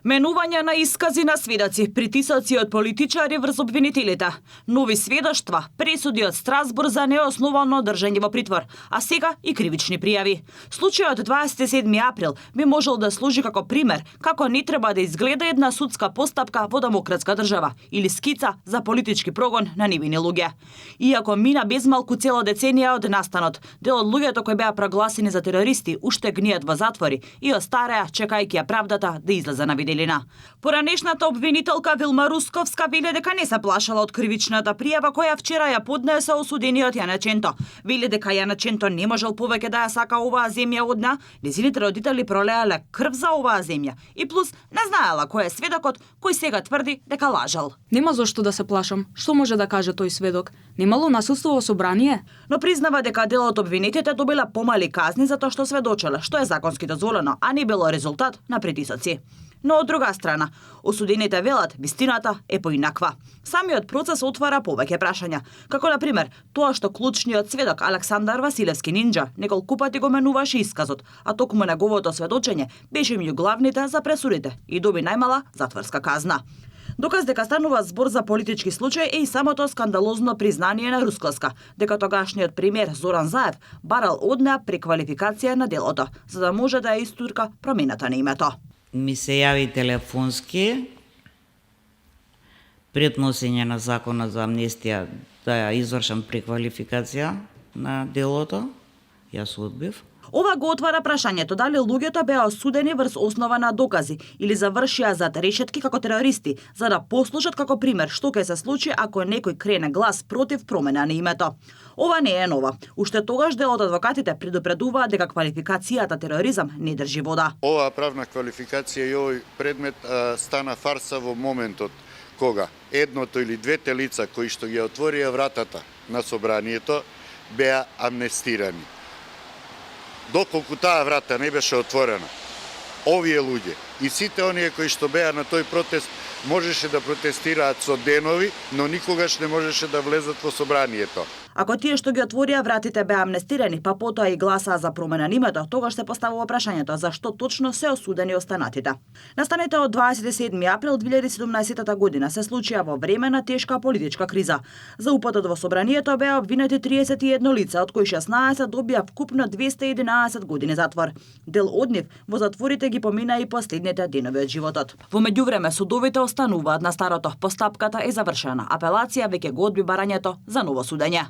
Менување на искази на сведоци, притисоци од политичари врз обвинителите, нови сведоштва, пресуди од Страсбург за неосновано држање во притвор, а сега и кривични пријави. Случајот 27 април би можел да служи како пример како не треба да изгледа една судска постапка во демократска држава или скица за политички прогон на невини луѓе. Иако мина безмалку цела деценија од настанот, дел од луѓето кои беа прогласени за терористи уште гнијат во затвори и остареа чекајќи ја правдата да излезе на виделина. Поранешната обвинителка Вилма Русковска вели дека не се плашала од кривичната пријава која вчера ја поднесе осудениот Јаначенто. Вели дека Јаначенто не можел повеќе да ја сака оваа земја од неа, нејзините родители пролеале крв за оваа земја и плюс не знаела кој е сведокот кој сега тврди дека лажал. Нема зошто да се плашам. Што може да каже тој сведок? Немало насуство во собрание? Но признава дека дел од обвинетите добила помали казни за тоа што сведочеле, што е законски дозволено, а не било резултат на притисоци. Но од друга страна, осудените велат вистината е поинаква. Самиот процес отвара повеќе прашања, како на пример тоа што клучниот сведок Александар Василевски Нинџа неколку пати го менуваше исказот, а токму неговото сведочење беше меѓу главните за пресудите и доби најмала затворска казна. Доказ дека станува збор за политички случај е и самото скандалозно признание на Русковска, дека тогашниот премиер Зоран Заев барал од неа преквалификација на делото, за да може да ја истурка промената на името. Ми се јави телефонски пред носење на закона за амнестија да ја извршам преквалификација на делото. Јас одбив. Ова го отвара прашањето дали луѓето беа осудени врз основа на докази или завршија зад решетки како терористи, за да послужат како пример што ќе се случи ако некој крене глас против промена на името. Ова не е нова. Уште тогаш дел од адвокатите предупредуваат дека квалификацијата тероризам не држи вода. Оваа правна квалификација и овој предмет стана фарса во моментот кога едното или двете лица кои што ги отворија вратата на собранието беа амнестирани. Доколку таа врата не беше отворена, овие луѓе и сите оние кои што беа на тој протест можеше да протестираат со денови, но никогаш не можеше да влезат во собранието. Ако тие што ги отворија вратите беа амнестирани, па потоа и гласаа за промена на името, тогаш се поставува прашањето зашто точно се осудени останатите. Настаните од 27 април 2017 година се случија во време на тешка политичка криза. За упадот во собранието беа обвинети 31 лица, од кои 16 добија вкупно 211 години затвор. Дел од нив во затворите ги помина и последните денови од животот. Во меѓувреме судовите остануваат на старото. Постапката е завршена. Апелација веќе го одби барањето за ново судење.